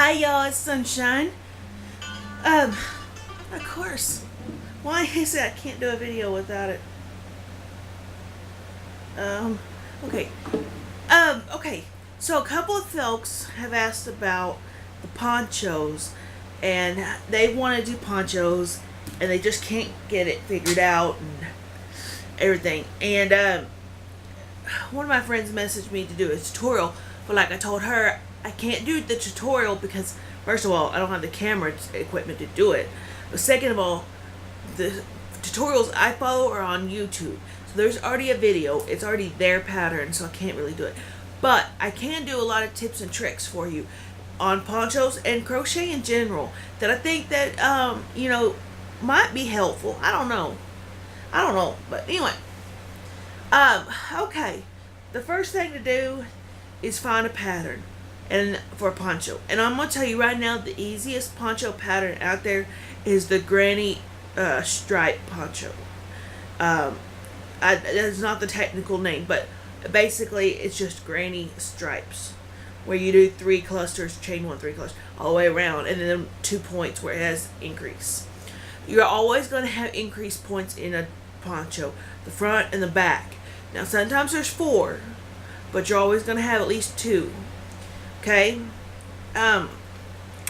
Hi y'all, it's Sunshine. Of course. Why is it I can't do a video without it? Okay. Okay. So a couple of folks have asked about the ponchos, and they want to do ponchos, and they just can't get it figured out and everything. And one of my friends messaged me to do a tutorial, but like I told her, I can't do the tutorial because, first of all, I don't have the camera equipment to do it. But second of all, the tutorials I follow are on YouTube. So there's already a video. It's already their pattern, so I can't really do it. But I can do a lot of tips and tricks for you on ponchos and crochet in general that I think that, might be helpful. I don't know. But anyway. Okay. The first thing to do is find a pattern and for a poncho. And I'm going to tell you right now, the easiest poncho pattern out there is the granny stripe poncho. That's not the technical name, but basically it's just granny stripes where you do 3 clusters, chain 1, 3 clusters all the way around, and then 2 points where it has increase. You're always going to have increase points in a poncho, the front and the back. Now sometimes there's 4, but you're always going to have at least 2. Okay?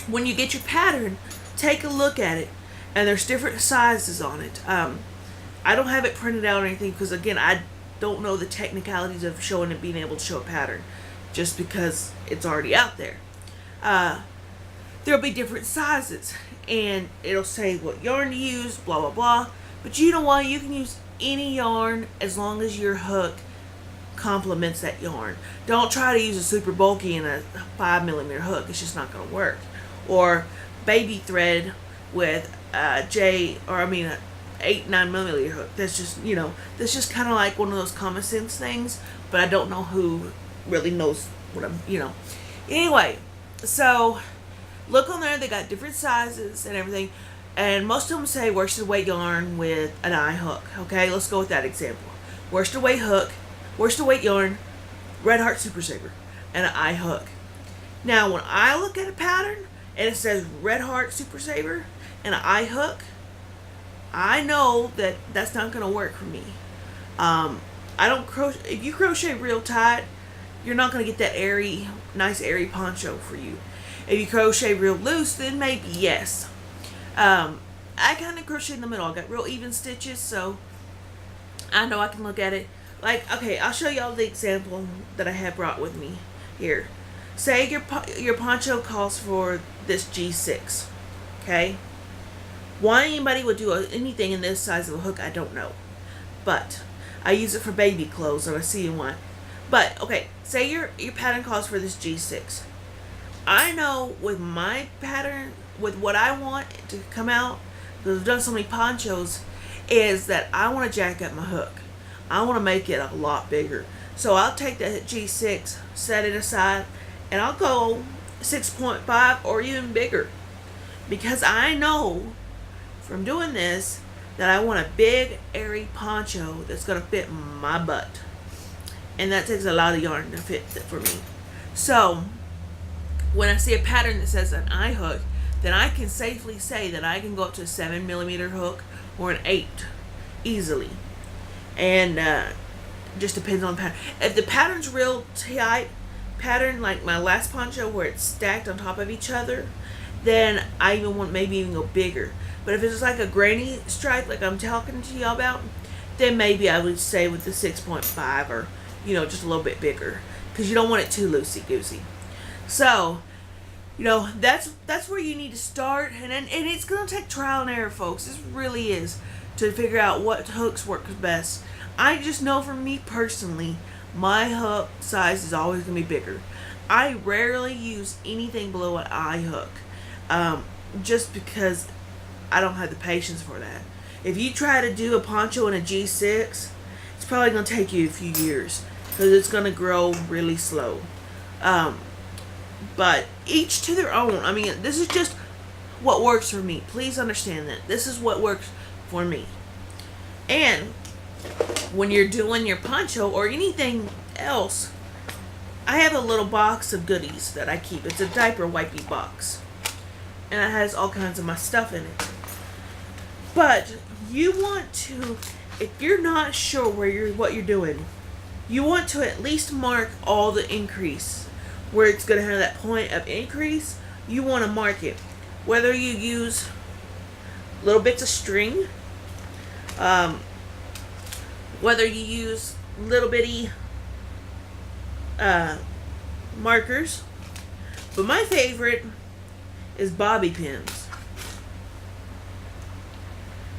When you get your pattern, take a look at it, and there's different sizes on it. I don't have it printed out or anything because, again, I don't know the technicalities of showing and being able to show a pattern just because it's already out there. There'll be different sizes, and it'll say what yarn to use, blah blah blah. But you know what? You can use any yarn as long as your hook complements that yarn. Don't try to use a super bulky and a 5mm hook. It's just not going to work. Or baby thread with a 8-9mm hook. That's just kind of like one of those common sense things, but I don't know who really knows what Anyway, so look on there. They got different sizes and everything, and most of them say worsted weight yarn with an eye hook. Okay, let's go with that example. Worsted weight hook, worsted weight yarn, Red Heart Super Saver, and an eye hook. Now, when I look at a pattern and it says Red Heart Super Saver and an eye hook, I know that that's not going to work for me. I don't crochet. If you crochet real tight, you're not going to get that nice airy poncho for you. If you crochet real loose, then maybe yes. I kind of crochet in the middle. I got real even stitches, so I know I can look at it. Like, okay, I'll show y'all the example that I have brought with me here. Say your poncho calls for this G6, okay? Why anybody would do anything in this size of a hook, I don't know. But I use it for baby clothes, and I see you want. But, okay, say your pattern calls for this G6. I know with my pattern, with what I want to come out, because I've done so many ponchos, is that I want to jack up my hook. I want to make it a lot bigger. So I'll take that G6, set it aside, and I'll go 6.5 or even bigger. Because I know from doing this that I want a big, airy poncho that's going to fit my butt. And that takes a lot of yarn to fit for me. So when I see a pattern that says an eye hook, then I can safely say that I can go up to a 7mm hook or an 8 easily. And just depends on the pattern. If the pattern's real tight pattern, like my last poncho where it's stacked on top of each other, then I even want maybe even go bigger. But if it's like a granny stripe like I'm talking to y'all about, then maybe I would say with the 6.5 or just a little bit bigger, because you don't want it too loosey-goosey. So that's where you need to start, and it's going to take trial and error, folks. This really is, to figure out what hooks work best. I just know for me personally, my hook size is always going to be bigger. I rarely use anything below an eye hook, just because I don't have the patience for that. If you try to do a poncho in a G6, it's probably going to take you a few years, because it's going to grow really slow. But each to their own. I mean, this is just what works for me. Please understand that. This is what works for me. And when you're doing your poncho or anything else, I have a little box of goodies that I keep. It's a diaper wipey box. And it has all kinds of my stuff in it. But you want to, if you're not sure what you're doing, you want to at least mark all the increase. Where it's going to have that point of increase, you want to mark it. Whether you use little bits of string, whether you use little bitty markers. But my favorite is bobby pins.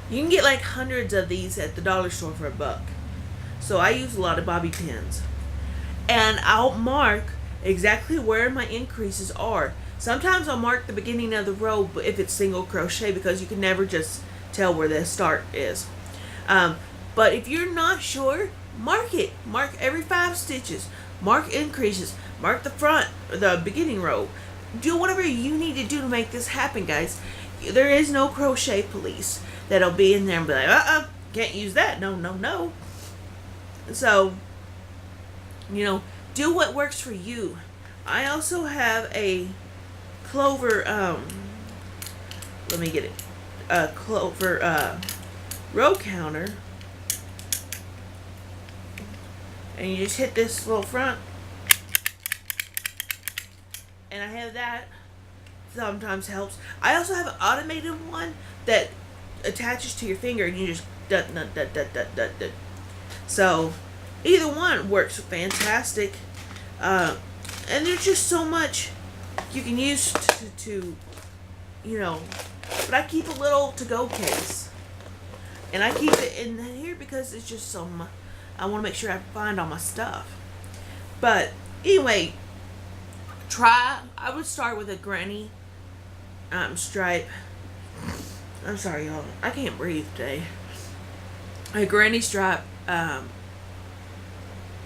You can get like hundreds of these at the dollar store for $1. So I use a lot of bobby pins. And I'll mark exactly where my increases are. Sometimes I'll mark the beginning of the row if it's single crochet, because you can never just tell where the start is. But if you're not sure, mark it. Mark every 5 stitches. Mark increases. Mark the front, the beginning row. Do whatever you need to do to make this happen, guys. There is no crochet police that'll be in there and be like, can't use that. No, no, no. So, do what works for you. I also have a clover, let me get it. A clover, row counter. And you just hit this little front. And I have that. Sometimes helps. I also have an automated one that attaches to your finger and you just dut. So either one works fantastic. And there's just so much you can use to but I keep a little to-go case. And I keep it in here because it's just so much. I want to make sure I find all my stuff. But anyway, I would start with a granny stripe. I'm sorry, y'all. I can't breathe today. A granny stripe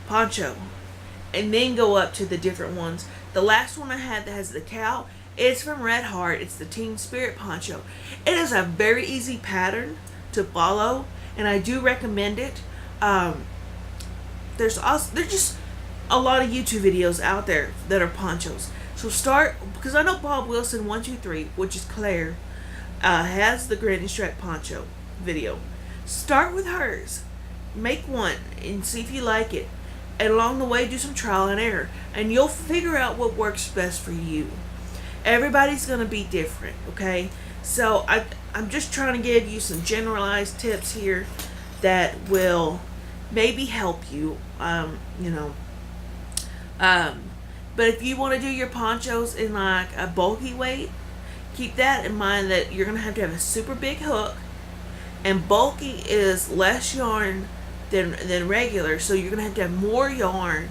poncho. And then go up to the different ones. The last one I had that has the cow, it's from Red Heart. It's the Teen Spirit poncho. It is a very easy pattern to follow, and I do recommend it. There's just a lot of YouTube videos out there that are ponchos. So start, because I know Bob Wilson 123, which is Claire, has the granny stripe poncho video. Start with hers. Make one and see if you like it. And along the way, do some trial and error. And you'll figure out what works best for you. Everybody's going to be different, okay? So I'm just trying to give you some generalized tips here that will maybe help you, but if you want to do your ponchos in like a bulky weight, keep that in mind that you're going to have a super big hook, and bulky is less yarn than regular, so you're going to have more yarn,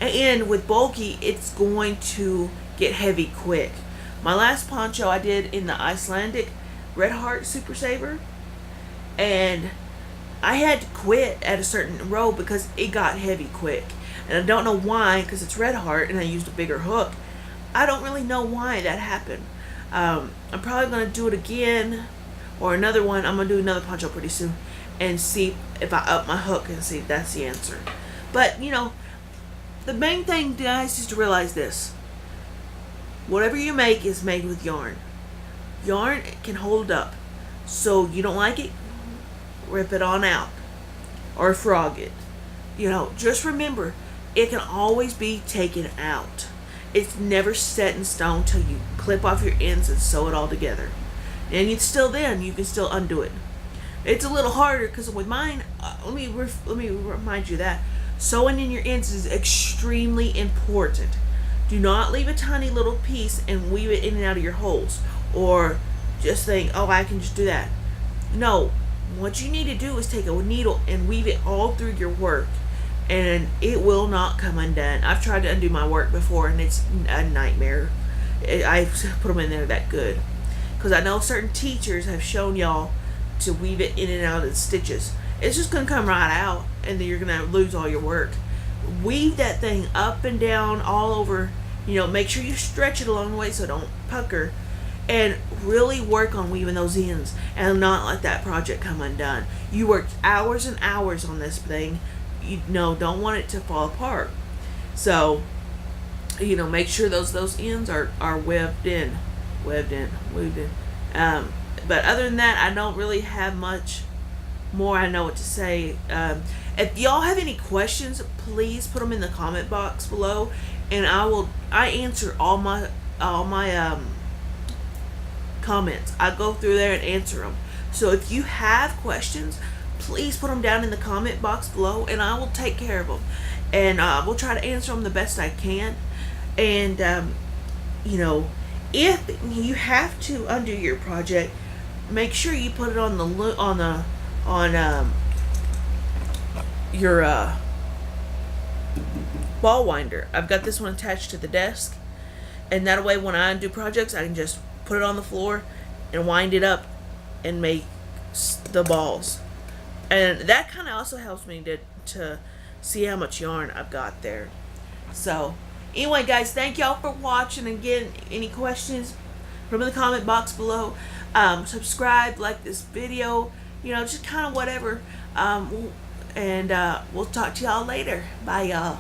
and with bulky it's going to get heavy quick. My last poncho I did in the Icelandic Red Heart Super Saver, and I had to quit at a certain row because it got heavy quick. And I don't know why, because it's Red Heart and I used a bigger hook. I don't really know why that happened. I'm probably going to do it again, or another one. I'm going to do another poncho pretty soon and see if I up my hook and see if that's the answer. But, the main thing, guys, is to realize this. Whatever you make is made with yarn. Yarn can hold up. So you don't like it, rip it on out or frog it. Just remember, it can always be taken out. It's never set in stone till you clip off your ends and sew it all together. And you can still undo it. It's a little harder because with mine, let me remind you that sewing in your ends is extremely important. Do not leave a tiny little piece and weave it in and out of your holes, or just think, oh, I can just do that. No, what you need to do is take a needle and weave it all through your work, and it will not come undone. I've tried to undo my work before, and it's a nightmare. I put them in there that good, because I know certain teachers have shown y'all to weave it in and out of the stitches. It's just going to come right out, and then you're going to lose all your work. Weave that thing up and down all over. Make sure you stretch it along the way so it don't pucker, and really work on weaving those ends and not let that project come undone. You worked hours and hours on this thing. Don't want it to fall apart. So make sure those ends are webbed in. But other than that, I don't really have much more I know what to say. If y'all have any questions, please put them in the comment box below, and I answer all my comments. I go through there and answer them. So if you have questions, please put them down in the comment box below, and I will take care of them, and we'll try to answer them the best I can. And if you have to undo your project, make sure you put it on your ball winder. I've got this one attached to the desk, and that way when I undo projects, I can just put it on the floor and wind it up and make the balls. And that kind of also helps me to see how much yarn I've got there. So anyway, guys, thank y'all for watching. And again, any questions, put them in the comment box below. Subscribe, like this video, just kind of whatever. And we'll talk to y'all later. Bye, y'all.